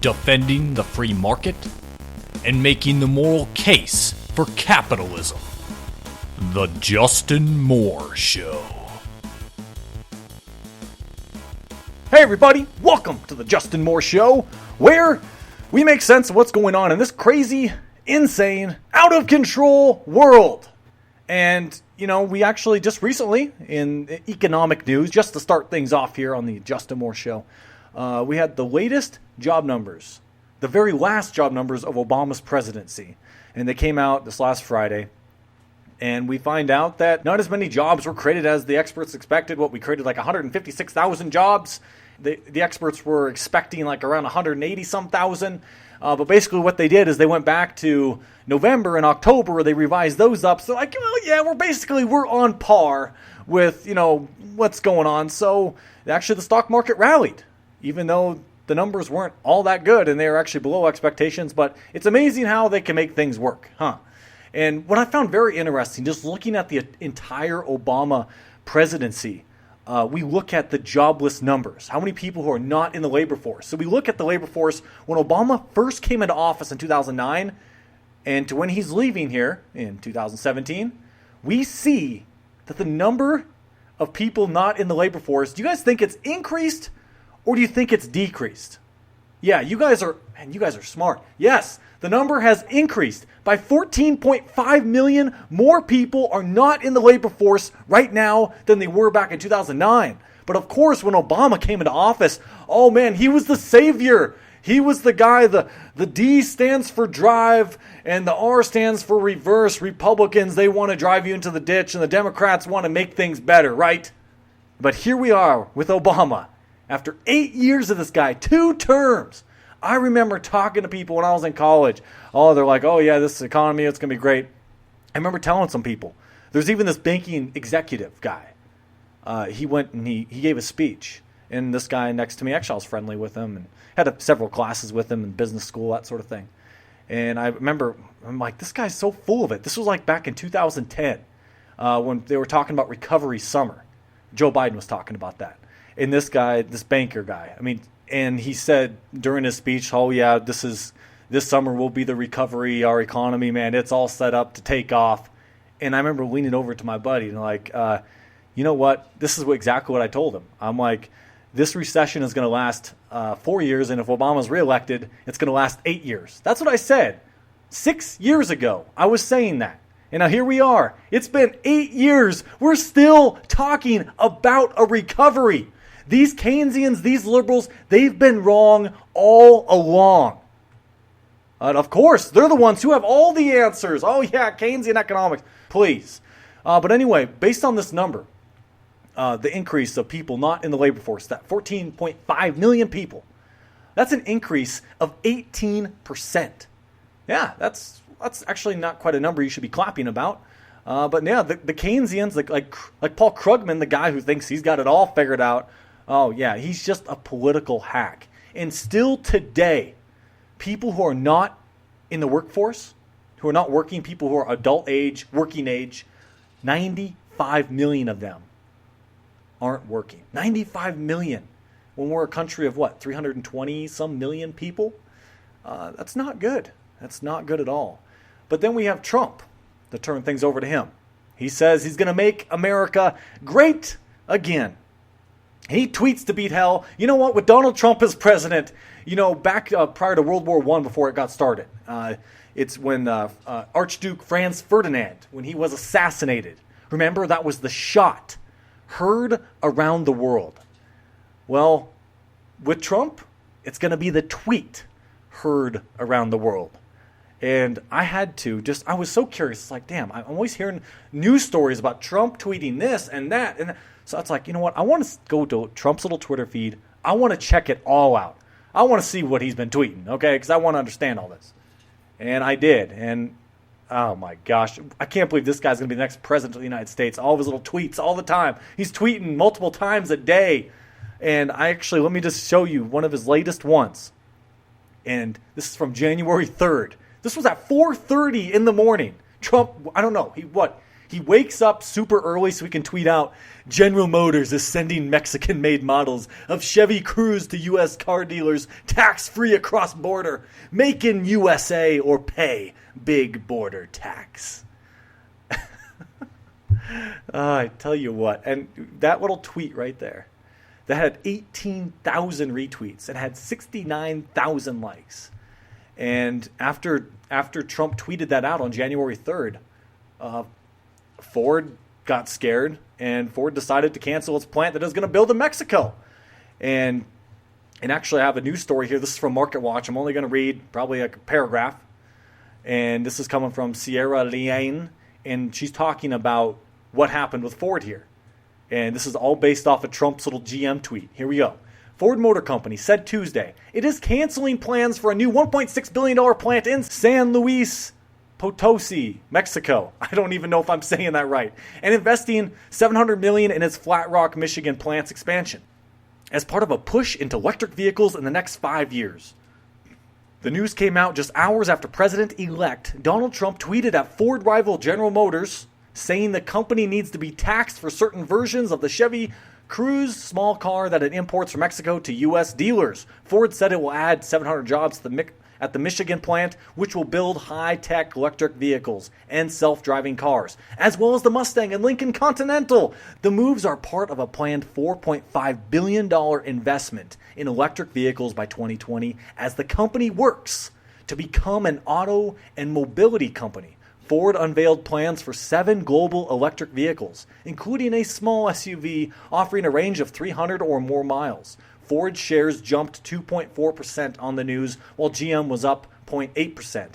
defending the free market, and making the moral case for capitalism. The Justin Moore Show. Hey everybody, welcome to the Justin Moore Show, where we make sense of what's going on in this crazy, insane, out of control world. And, you know, we actually just recently, in economic news, just to start things off here on the Justin Moore Show, we had the latest job numbers, the very last job numbers of Obama's presidency. And they came out this last Friday. And we find out that not as many jobs were created as the experts expected. What we created like 156,000 jobs. The experts were expecting like around 180-some thousand. But basically what they did is they went back to November and October. They revised those up. So like, well, yeah, we're on par with, you know, what's going on. So actually the stock market rallied, even though the numbers weren't all that good and they were actually below expectations. But it's amazing how they can make things work, huh? And what I found very interesting, just looking at the entire Obama presidency, we look at the jobless numbers, how many people who are not in the labor force. So we look at the labor force when Obama first came into office in 2009 and to when he's leaving here in 2017, we see that the number of people not in the labor force, do you guys think it's increased or do you think it's decreased? Yeah, you guys are smart. Yes, the number has increased by 14.5 million more people are not in the labor force right now than they were back in 2009. But of course, when Obama came into office, oh man, he was the savior. He was the guy, the D stands for drive and the R stands for reverse. Republicans, they want to drive you into the ditch and the Democrats want to make things better, right? But here we are with Obama. After 8 years of this guy, 2 terms, I remember talking to people when I was in college. Oh, they're like, oh yeah, this economy, it's going to be great. I remember telling some people. There's even this banking executive guy. He went and he gave a speech. And this guy next to me, actually I was friendly with him and had several classes with him in business school, that sort of thing. And I remember, I'm like, this guy's so full of it. This was like back in 2010 when they were talking about recovery summer. Joe Biden was talking about that. And this guy, this banker guy, and he said during his speech, oh yeah, this summer will be the recovery, our economy, man, it's all set up to take off. And I remember leaning over to my buddy and like, you know what? This is exactly what I told him. I'm like, this recession is going to last 4 years, and if Obama's reelected, it's going to last 8 years. That's what I said 6 years ago. I was saying that. And now here we are. It's been 8 years. We're still talking about a recovery. These Keynesians, these liberals, they've been wrong all along. And of course, they're the ones who have all the answers. Oh yeah, Keynesian economics, please. But anyway, based on this number, the increase of people not in the labor force, that 14.5 million people, that's an increase of 18%. Yeah, that's actually not quite a number you should be clapping about. But yeah, the Keynesians, like Paul Krugman, the guy who thinks he's got it all figured out, oh yeah, he's just a political hack. And still today, people who are not in the workforce, who are not working, people who are adult age, working age, 95 million of them aren't working. 95 million. When we're a country of what, 320 some million people? That's not good. That's not good at all. But then we have Trump, to turn things over to him. He says he's going to make America great again. He tweets to beat hell. You know what? With Donald Trump as president, you know, back prior to World War I, before it got started, it's when Archduke Franz Ferdinand, when he was assassinated. Remember, that was the shot heard around the world. Well, with Trump, it's going to be the tweet heard around the world. And I was so curious. It's like, damn, I'm always hearing news stories about Trump tweeting this and that. And so it's like, you know what? I want to go to Trump's little Twitter feed. I want to check it all out. I want to see what he's been tweeting, okay? Because I want to understand all this. And I did. And oh my gosh, I can't believe this guy's going to be the next president of the United States. All of his little tweets all the time. He's tweeting multiple times a day. And let me just show you one of his latest ones. And this is from January 3rd. This was at 4:30 in the morning. Trump, I don't know, He wakes up super early so he can tweet out, General Motors is sending Mexican-made models of Chevy Cruze to U.S. car dealers tax-free across border. Make in USA or pay big border tax. I tell you what, and that little tweet right there, that had 18,000 retweets. It had 69,000 likes. And after Trump tweeted that out on January 3rd, Ford got scared, and Ford decided to cancel its plant that is going to build in Mexico. And actually, I have a news story here. This is from Market Watch. I'm only going to read probably a paragraph. And this is coming from Sierra Leone, and she's talking about what happened with Ford here. And this is all based off of Trump's little GM tweet. Here we go. Ford Motor Company said Tuesday it is canceling plans for a new $1.6 billion plant in San Luis Potosi, Mexico. I don't even know if I'm saying that right. And investing $700 million in its Flat Rock, Michigan plant's expansion as part of a push into electric vehicles in the next 5 years. The news came out just hours after President-elect Donald Trump tweeted at Ford rival General Motors, saying the company needs to be taxed for certain versions of the Chevy Cruze small car that it imports from Mexico to U.S. dealers. Ford said it will add 700 jobs at the Michigan plant, which will build high-tech electric vehicles and self-driving cars, as well as the Mustang and Lincoln Continental. The moves are part of a planned $4.5 billion investment in electric vehicles by 2020 as the company works to become an auto and mobility company. Ford unveiled plans for 7 global electric vehicles, including a small SUV offering a range of 300 or more miles. Ford shares jumped 2.4% on the news, while GM was up 0.8%,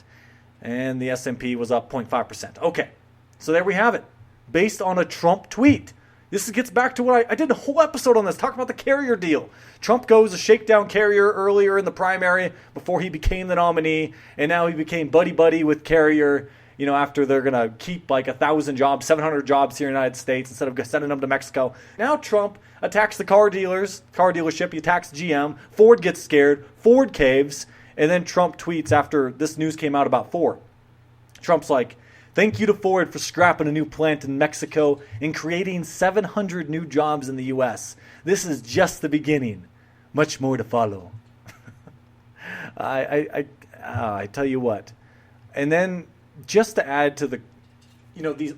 and the S&P was up 0.5%. Okay, so there we have it, based on a Trump tweet. This gets back to what I did a whole episode on this, talking about the Carrier deal. Trump goes to shake down Carrier earlier in the primary before he became the nominee, and now he became buddy-buddy with Carrier, after they're going to keep like 1,000 jobs, 700 jobs here in the United States instead of sending them to Mexico. Now Trump attacks the car dealership, he attacks GM, Ford gets scared, Ford caves, and then Trump tweets after this news came out about Ford. Trump's like, thank you to Ford for scrapping a new plant in Mexico and creating 700 new jobs in the U.S. This is just the beginning. Much more to follow. I tell you what. And then just to add to the,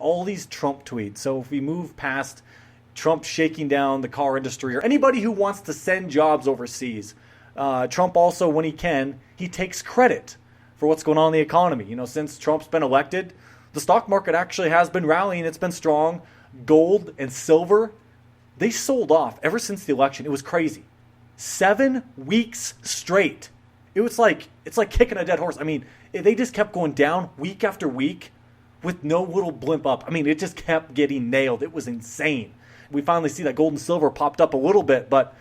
all these Trump tweets. So if we move past Trump shaking down the car industry or anybody who wants to send jobs overseas, Trump also, when he can, he takes credit for what's going on in the economy. Since Trump's been elected, the stock market actually has been rallying. It's been strong. Gold and silver, they sold off ever since the election. It was crazy. 7 weeks straight. It's like kicking a dead horse. I mean, they just kept going down week after week with no little blimp up. I mean, it just kept getting nailed. It was insane. We finally see that gold and silver popped up a little bit, but,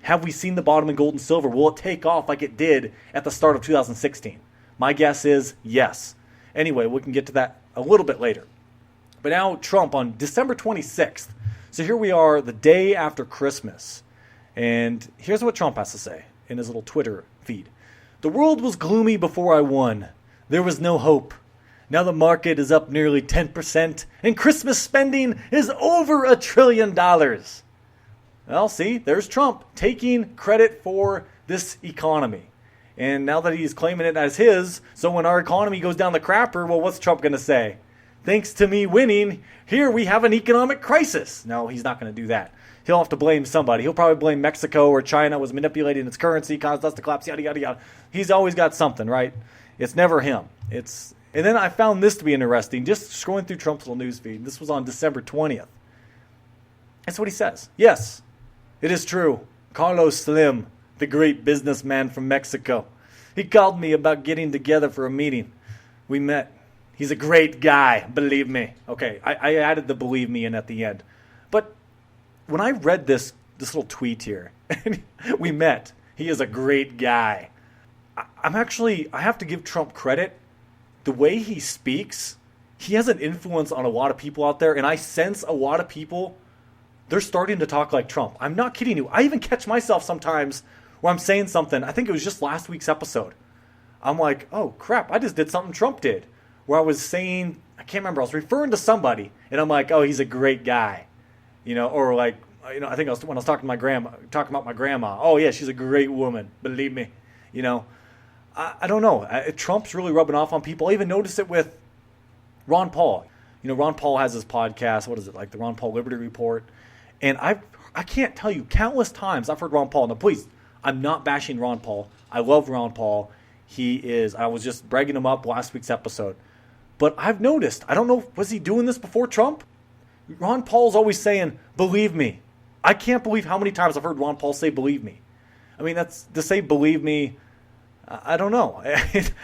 have we seen the bottom in gold and silver? Will it take off like it did at the start of 2016? My guess is yes. Anyway, we can get to that a little bit later. But now Trump on December 26th. So here we are the day after Christmas. And here's what Trump has to say in his little Twitter feed. The world was gloomy before I won. There was no hope. Now the market is up nearly 10%, and Christmas spending is over $1 trillion. Well, see, there's Trump taking credit for this economy. And now that he's claiming it as his, so when our economy goes down the crapper, well, what's Trump going to say? Thanks to me winning, here we have an economic crisis. No, he's not going to do that. He'll have to blame somebody. He'll probably blame Mexico or China was manipulating its currency, caused us to collapse, yada, yada, yada. He's always got something, right? It's never him. And then I found this to be interesting, just scrolling through Trump's little news feed. This was on December 20th. That's what he says. Yes, it is true. Carlos Slim, the great businessman from Mexico. He called me about getting together for a meeting. We met. He's a great guy, believe me. Okay, I added the believe me in at the end. But when I read this little tweet here, we met. He is a great guy. I have to give Trump credit. The way he speaks, he has an influence on a lot of people out there, and I sense a lot of people, they're starting to talk like Trump. I'm not kidding you. I even catch myself sometimes where I'm saying something. I think it was just last week's episode. I'm like, oh, crap, I just did something Trump did. Where I was saying I can't remember. I was referring to somebody, and I'm like, oh, he's a great guy, or like, I think when I was talking to my grandma, talking about my grandma. Oh yeah, she's a great woman. Believe me, I don't know. Trump's really rubbing off on people. I even noticed it with Ron Paul. Ron Paul has his podcast. What is it, like the Ron Paul Liberty Report? And I can't tell you countless times I've heard Ron Paul. Now, please, I'm not bashing Ron Paul. I love Ron Paul. I was just bragging him up last week's episode. But I've noticed, I don't know, was he doing this before Trump? Ron Paul's always saying, believe me. I can't believe how many times I've heard Ron Paul say, believe me. I mean, that's to say, believe me. I don't know.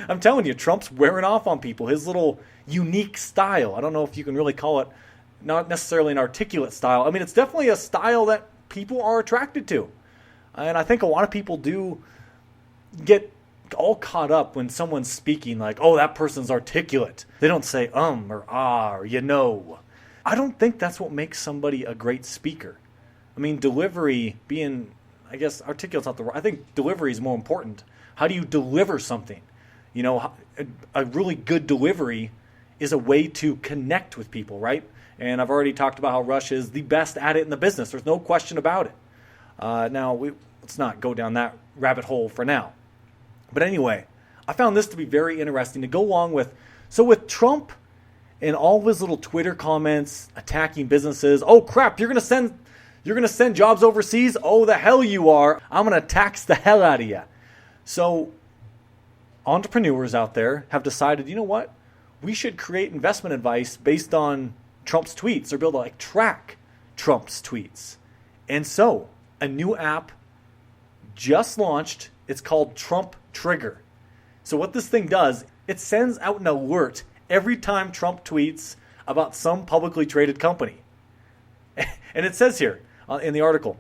I'm telling you, Trump's wearing off on people. His little unique style. I don't know if you can really call it not necessarily an articulate style. I mean, it's definitely a style that people are attracted to. And I think a lot of people do get all caught up when someone's speaking like, oh, that person's articulate. They don't say or ah or I don't think that's what makes somebody a great speaker. I mean, delivery being, I guess, articulate's not the word. I think delivery is more important. How do you deliver something? A really good delivery is a way to connect with people, right? And I've already talked about how Rush is the best at it in the business. There's no question about it. Now, let's not go down that rabbit hole for now. But anyway, I found this to be very interesting to go along with. So with Trump and all of his little Twitter comments attacking businesses, oh crap, you're gonna send jobs overseas? Oh, the hell you are. I'm gonna tax the hell out of you. So entrepreneurs out there have decided, you know what? We should create investment advice based on Trump's tweets or be able to track Trump's tweets. And so a new app just launched. It's called Trump Trigger. So what this thing does, it sends out an alert every time Trump tweets about some publicly traded company. And it says here in the article,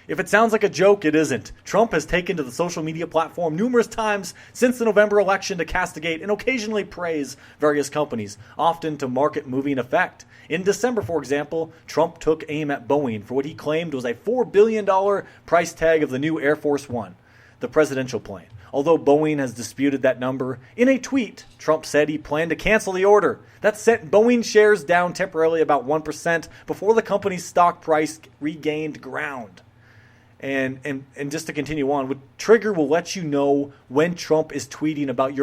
if it sounds like a joke, it isn't. Trump has taken to the social media platform numerous times since the November election to castigate and occasionally praise various companies, often to market-moving effect. In December, for example, Trump took aim at Boeing for what he claimed was a $4 billion price tag of the new Air Force One, the presidential plane. Although Boeing has disputed that number, in a tweet, Trump said he planned to cancel the order. That sent Boeing shares down temporarily about 1% before the company's stock price regained ground. And just to continue on, Trigger will let you know when Trump is tweeting about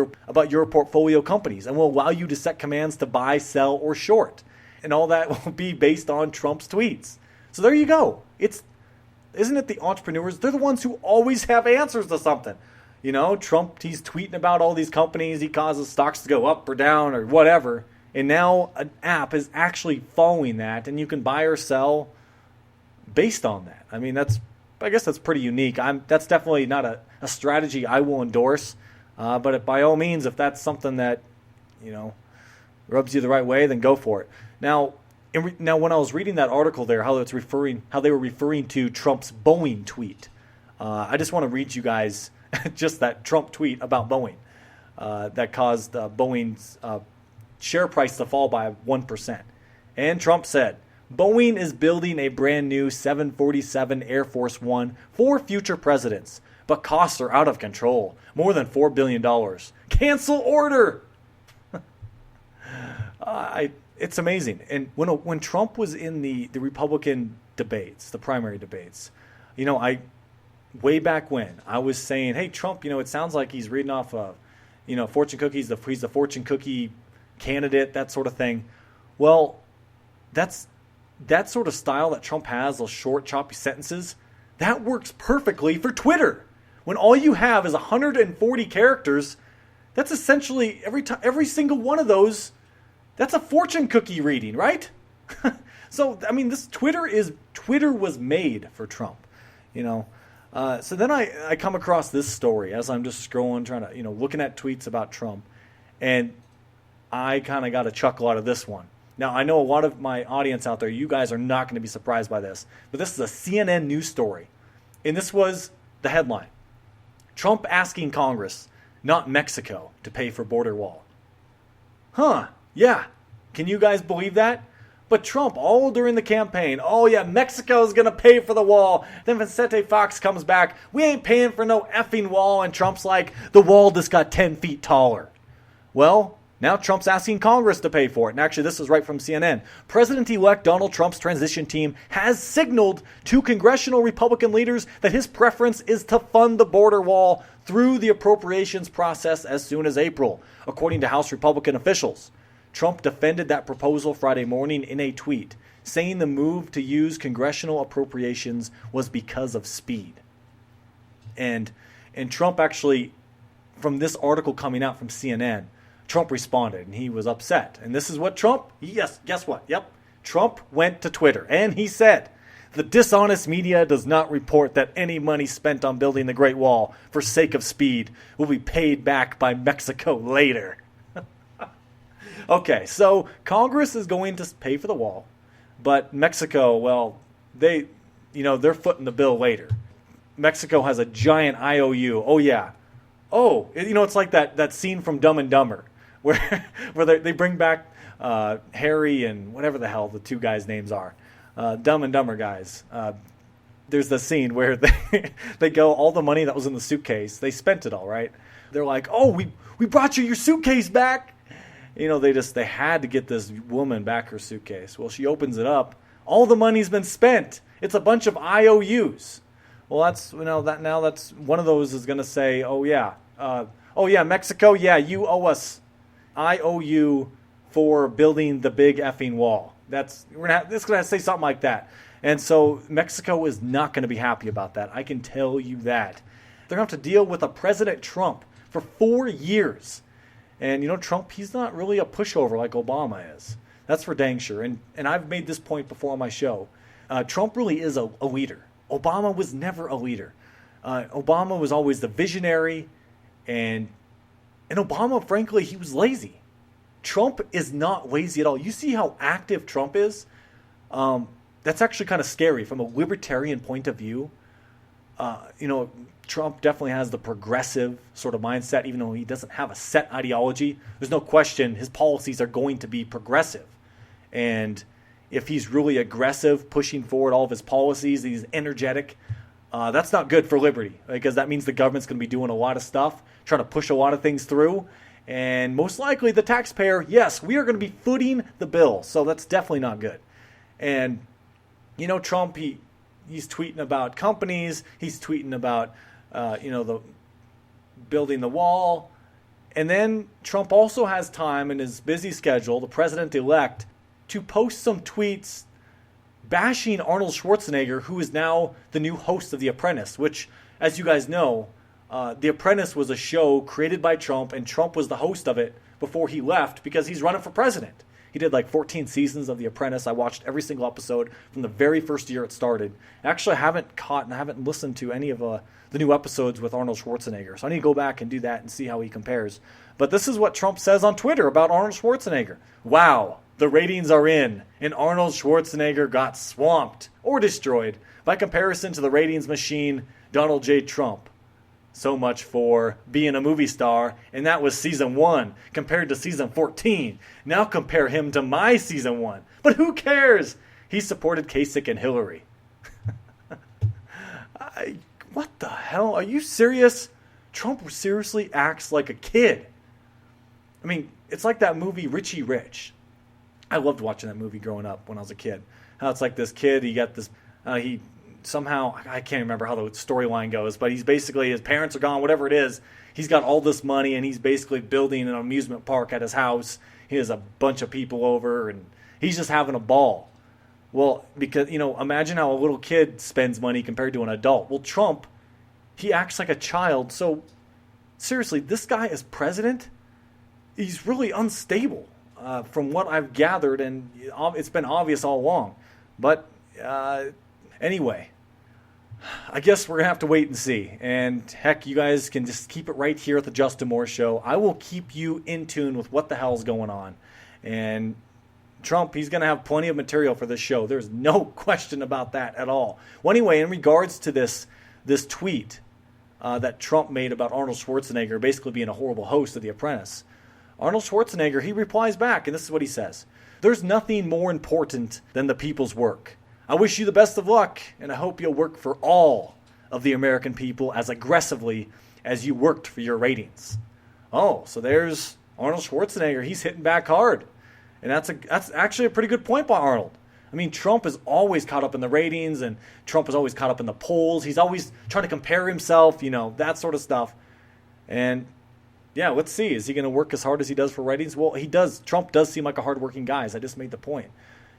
your portfolio companies and will allow you to set commands to buy, sell, or short. And all that will be based on Trump's tweets. So there you go. Isn't it the entrepreneurs? They're the ones who always have answers to something. Trump, he's tweeting about all these companies. He causes stocks to go up or down or whatever. And now an app is actually following that, and you can buy or sell based on that. I mean, I guess that's pretty unique. That's definitely not a strategy I will endorse. But by all means, if that's something that, rubs you the right way, then go for it. Now when I was reading that article there, how they were referring to Trump's Boeing tweet, I just want to read you guys just that Trump tweet about Boeing that caused Boeing's share price to fall by 1%. And Trump said, Boeing is building a brand new 747 Air Force One for future presidents, but costs are out of control. More than $4 billion. Cancel order! It's amazing. And when Trump was in the Republican debates, the primary debates, way back when, I was saying, hey, Trump, it sounds like he's reading off fortune cookies. He's the fortune cookie candidate, that sort of thing. Well, that sort of style that Trump has, those short, choppy sentences, that works perfectly for Twitter. When all you have is 140 characters, that's essentially every single one of those, that's a fortune cookie reading, right? So, I mean, Twitter was made for Trump, So then I come across this story as I'm just scrolling, trying to, looking at tweets about Trump, and I kind of got a chuckle out of this one. Now, I know a lot of my audience out there, you guys are not going to be surprised by this, but this is a CNN news story. And this was the headline. Trump asking Congress, not Mexico, to pay for border wall. Huh, yeah. Can you guys believe that? But Trump, all during the campaign, oh yeah, Mexico's going to pay for the wall. Then Vicente Fox comes back, we ain't paying for no effing wall. And Trump's like, the wall just got 10 feet taller. Well, Now Trump's asking Congress to pay for it. And actually, this is right from CNN. President-elect Donald Trump's transition team has signaled to congressional Republican leaders that his preference is to fund the border wall through the appropriations process as soon as April, according to House Republican officials. Trump defended that proposal Friday morning in a tweet, saying the move to use congressional appropriations was because of speed. And Trump actually, from this article coming out from CNN, Trump responded, and he was upset. And this is what Trump, yes, guess what? Yep. Trump went to Twitter, and he said, the dishonest media does not report that any money spent on building the Great Wall for sake of speed will be paid back by Mexico later. Okay, so Congress is going to pay for the wall, but Mexico, well, they're footing the bill later. Mexico has a giant IOU. Oh, yeah. Oh, it's like that scene from Dumb and Dumber where they bring back Harry and whatever the hell the two guys' names are. Dumb and Dumber guys. There's the scene where they go, all the money that was in the suitcase, they spent it all, right? They're like, oh, we brought you your suitcase back. They had to get this woman back her suitcase. Well, she opens it up. All the money's been spent. It's a bunch of IOUs. Well, that's one of those is going to say, oh yeah, Mexico, yeah, you owe us. I owe you for building the big effing wall. It's going to say something like that. And so Mexico is not going to be happy about that. I can tell you that. They're going to have to deal with a President Trump for 4 years. And Trump, he's not really a pushover like Obama is. That's for dang sure. And I've made this point before on my show. Trump really is a leader. Obama was never a leader. Obama was always the visionary, and Obama, frankly, he was lazy. Trump is not lazy at all. You see how active Trump is? That's actually kind of scary from a libertarian point of view. Trump definitely has the progressive sort of mindset, even though he doesn't have a set ideology. There's no question his policies are going to be progressive. And if he's really aggressive, pushing forward all of his policies, he's energetic, that's not good for liberty, because that means the government's going to be doing a lot of stuff, trying to push a lot of things through. And most likely the taxpayer, yes, we are going to be footing the bill. So that's definitely not good. And, Trump, he's tweeting about companies. He's tweeting about, the building the wall. And then Trump also has time in his busy schedule, the president-elect, to post some tweets bashing Arnold Schwarzenegger, who is now the new host of The Apprentice, which, as you guys know, The Apprentice was a show created by Trump, and Trump was the host of it before he left because he's running for president. He did like 14 seasons of The Apprentice. I watched every single episode from the very first year it started. Actually, I haven't listened to any of the new episodes with Arnold Schwarzenegger. So I need to go back and do that and see how he compares. But this is what Trump says on Twitter about Arnold Schwarzenegger. Wow, the ratings are in, and Arnold Schwarzenegger got swamped or destroyed by comparison to the ratings machine Donald J. Trump. So much for being a movie star, and that was season 1 compared to season 14. Now compare him to my season 1. But who cares? He supported Kasich and Hillary. What the hell? Are you serious? Trump seriously acts like a kid. I mean, it's like that movie Richie Rich. I loved watching that movie growing up when I was a kid. How it's like this kid, he got this, somehow, I can't remember how the storyline goes, but he's basically, his parents are gone, whatever it is. He's got all this money, and he's basically building an amusement park at his house. He has a bunch of people over, and he's just having a ball. Well, because, imagine how a little kid spends money compared to an adult. Well, Trump, he acts like a child. So, seriously, this guy as president, he's really unstable from what I've gathered, and it's been obvious all along. But, anyway, I guess we're going to have to wait and see. And heck, you guys can just keep it right here at the Justin Moore Show. I will keep you in tune with what the hell's going on. And Trump, he's going to have plenty of material for this show. There's no question about that at all. Well, anyway, in regards to this tweet that Trump made about Arnold Schwarzenegger basically being a horrible host of The Apprentice, Arnold Schwarzenegger, he replies back, and this is what he says. There's nothing more important than the people's work. I wish you the best of luck, and I hope you'll work for all of the American people as aggressively as you worked for your ratings. Oh, so there's Arnold Schwarzenegger, he's hitting back hard. And that's actually a pretty good point by Arnold. I mean, Trump is always caught up in the ratings, and Trump is always caught up in the polls. He's always trying to compare himself, that sort of stuff. And yeah, let's see. Is he going to work as hard as he does for ratings? Well, he does. Trump does seem like a hardworking guy, as I just made the point.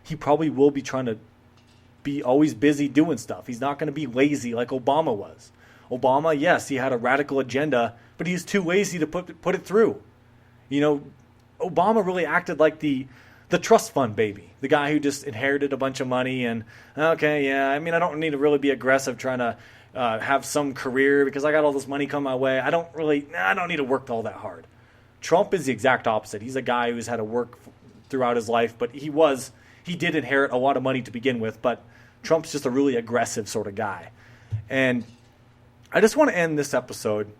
He probably will be trying to be always busy doing stuff. He's not going to be lazy like Obama was. Obama, yes, he had a radical agenda, but he's too lazy to put it through. Obama really acted like the trust fund baby, the guy who just inherited a bunch of money and, okay, yeah, I mean, I don't need to really be aggressive trying to have some career because I got all this money come my way. I don't need to work all that hard. Trump is the exact opposite. He's a guy who's had to work throughout his life, but he did inherit a lot of money to begin with, but Trump's just a really aggressive sort of guy. And I just want to end this episode,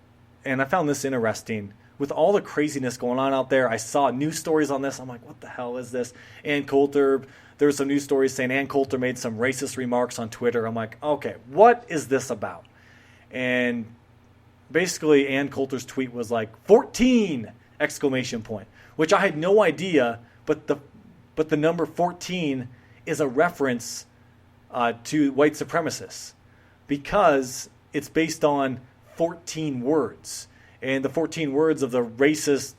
and I found this interesting. With all the craziness going on out there, I saw news stories on this. I'm like, what the hell is this? Ann Coulter, there were some news stories saying Ann Coulter made some racist remarks on Twitter. I'm like, okay, what is this about? And basically, Ann Coulter's tweet was like 14 exclamation point, which I had no idea, but the number 14 is a reference to white supremacists because it's based on 14 words. And the 14 words of the racist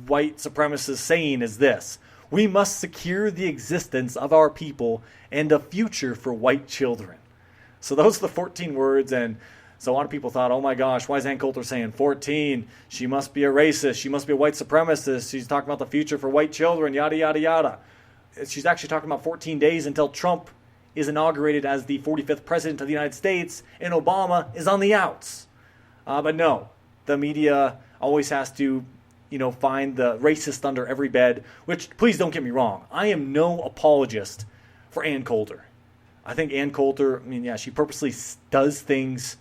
white supremacist saying is this: we must secure the existence of our people and a future for white children. So those are the 14 words. And so a lot of people thought, oh my gosh, why is Ann Coulter saying 14? She must be a racist. She must be a white supremacist. She's talking about the future for white children, yada, yada, yada. She's actually talking about 14 days until Trump is inaugurated as the 45th president of the United States and Obama is on the outs. But no. The media always has to, find the racist under every bed, which, please don't get me wrong, I am no apologist for Ann Coulter. I think Ann Coulter, she purposely does things.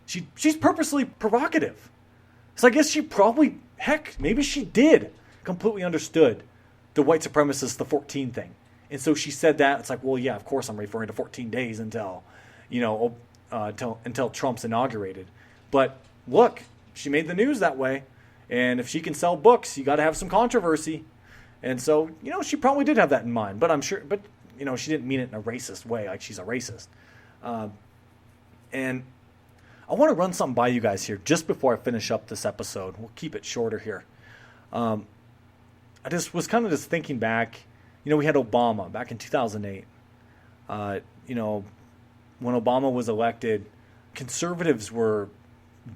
She's purposely provocative. So I guess she probably, maybe she did completely understood the white supremacist, the 14 thing. And so she said that. It's like, well, yeah, of course I'm referring to 14 days until Trump's inaugurated. But look, she made the news that way. And if she can sell books, you got to have some controversy. And so, she probably did have that in mind. But I'm sure, she didn't mean it in a racist way, like she's a racist. And I want to run something by you guys here just before I finish up this episode. We'll keep it shorter here. I just was kind of just thinking back. We had Obama back in 2008. When Obama was elected, conservatives were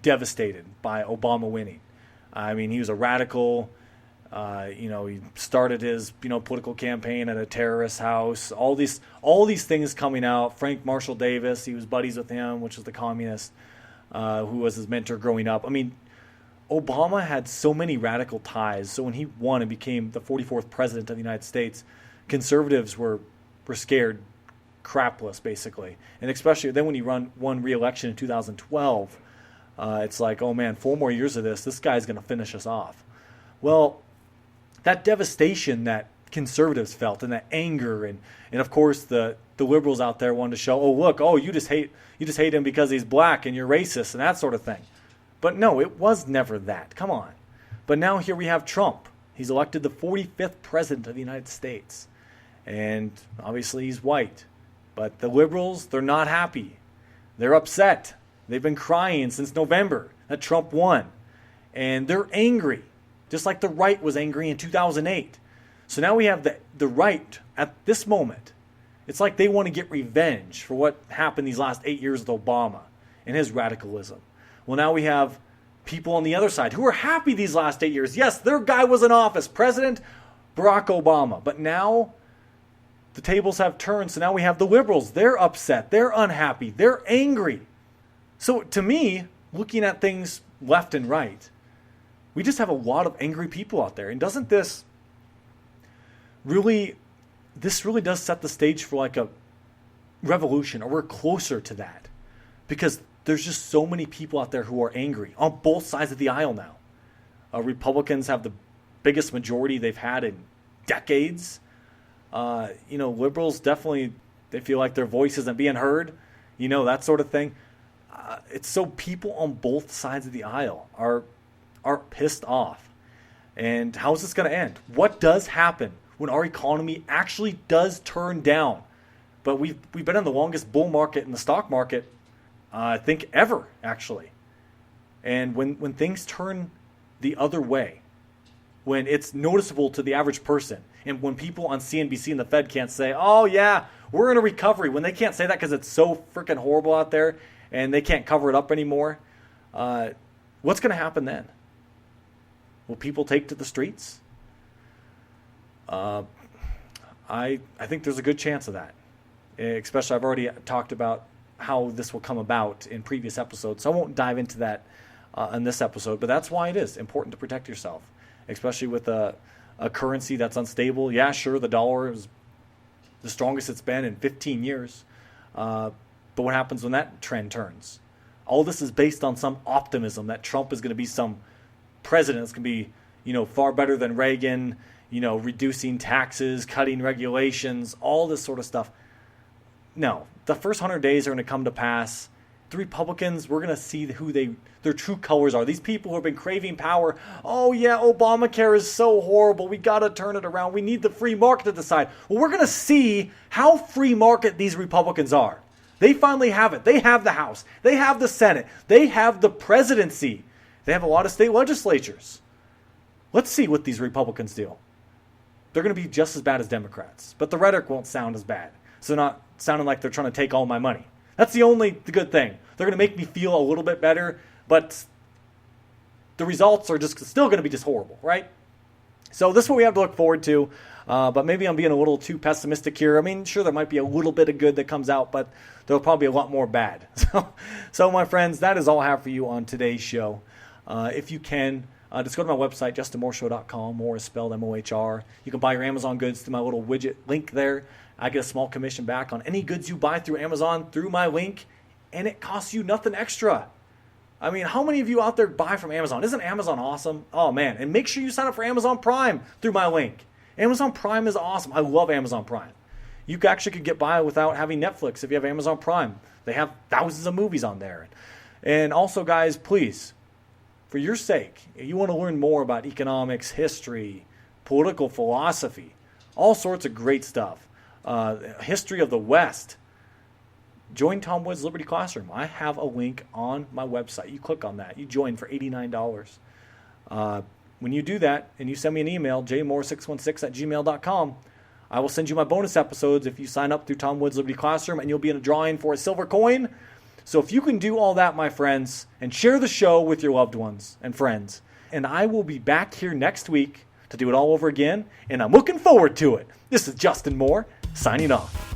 devastated by Obama winning. I mean, he was a radical. He started his political campaign at a terrorist house. All these things coming out. Frank Marshall Davis, he was buddies with him, which was the communist who was his mentor growing up. I mean, Obama had so many radical ties. So when he won and became the 44th president of the United States, conservatives were scared crapless, basically. And especially then when he won re-election in 2012. It's like, oh man, 4 more years of this guy's going to finish us off. Well, that devastation that conservatives felt and that anger and of course the liberals out there wanted to show, oh look, you just hate him because he's black and you're racist and that sort of thing. But no, it was never that. Come on. But now here we have Trump. He's elected the 45th president of the United States. And obviously he's white. But the liberals, they're not happy. They're upset. They've been crying since November that Trump won. And they're angry, just like the right was angry in 2008. So now we have the right at this moment. It's like they want to get revenge for what happened these last 8 years with Obama and his radicalism. Well, now we have people on the other side who are happy these last 8 years. Yes, their guy was in office, President Barack Obama. But now the tables have turned. So now we have the liberals. They're upset. They're unhappy. They're angry. So to me, looking at things left and right, we just have a lot of angry people out there. And doesn't this really does set the stage for like a revolution, or we're closer to that. Because there's just so many people out there who are angry on both sides of the aisle now. Republicans have the biggest majority they've had in decades. Liberals definitely, they feel like their voice isn't being heard, that sort of thing. It's so people on both sides of the aisle are pissed off. And how's this going to end? What does happen when our economy actually does turn down? But we've been in the longest bull market in the stock market, I think, ever, actually. And when things turn the other way, when it's noticeable to the average person, and when people on CNBC and the Fed can't say, oh yeah, we're in a recovery, when they can't say that because it's so freaking horrible out there and they can't cover it up anymore, what's going to happen then? Will people take to the streets? I think there's a good chance of that. Especially, I've already talked about how this will come about in previous episodes, so I won't dive into that in this episode, but that's why it is important to protect yourself, especially with a currency that's unstable. Yeah, sure, the dollar is the strongest it's been in 15 years, but what happens when that trend turns? All this is based on some optimism that Trump is going to be some president that's going to be, far better than Reagan, reducing taxes, cutting regulations, all this sort of stuff. No, the first 100 days are going to come to pass. The Republicans, we're going to see who their true colors are. These people who have been craving power. Oh yeah, Obamacare is so horrible. We got to turn it around. We need the free market to decide. Well, we're going to see how free market these Republicans are. They finally have it. They have the House. They have the Senate. They have the presidency. They have a lot of state legislatures. Let's see what these Republicans do. They're going to be just as bad as Democrats, but the rhetoric won't sound as bad. So not sounding like they're trying to take all my money. That's the only good thing. They're going to make me feel a little bit better, but the results are just still going to be just horrible, right? So this is what we have to look forward to, but maybe I'm being a little too pessimistic here. I mean, sure, there might be a little bit of good that comes out, but there'll probably be a lot more bad. So my friends, that is all I have for you on today's show. If you can, just go to my website, justinmohrshow.com. More is spelled M-O-H-R. You can buy your Amazon goods through my little widget link there. I get a small commission back on any goods you buy through Amazon through my link, and it costs you nothing extra. I mean, how many of you out there buy from Amazon? Isn't Amazon awesome? Oh, man. And make sure you sign up for Amazon Prime through my link. Amazon Prime is awesome. I love Amazon Prime. You actually could get by without having Netflix if you have Amazon Prime. They have thousands of movies on there. And also, guys, please, for your sake, if you want to learn more about economics, history, political philosophy, all sorts of great stuff, history of the West, join Tom Wood's Liberty Classroom. I have a link on my website. You click on that. You join for $89. When you do that and you send me an email, jmoore616@gmail.com, I will send you my bonus episodes if you sign up through Tom Wood's Liberty Classroom, and you'll be in a drawing for a silver coin. So if you can do all that, my friends, and share the show with your loved ones and friends, and I will be back here next week to do it all over again, and I'm looking forward to it. This is Justin Moore, signing off.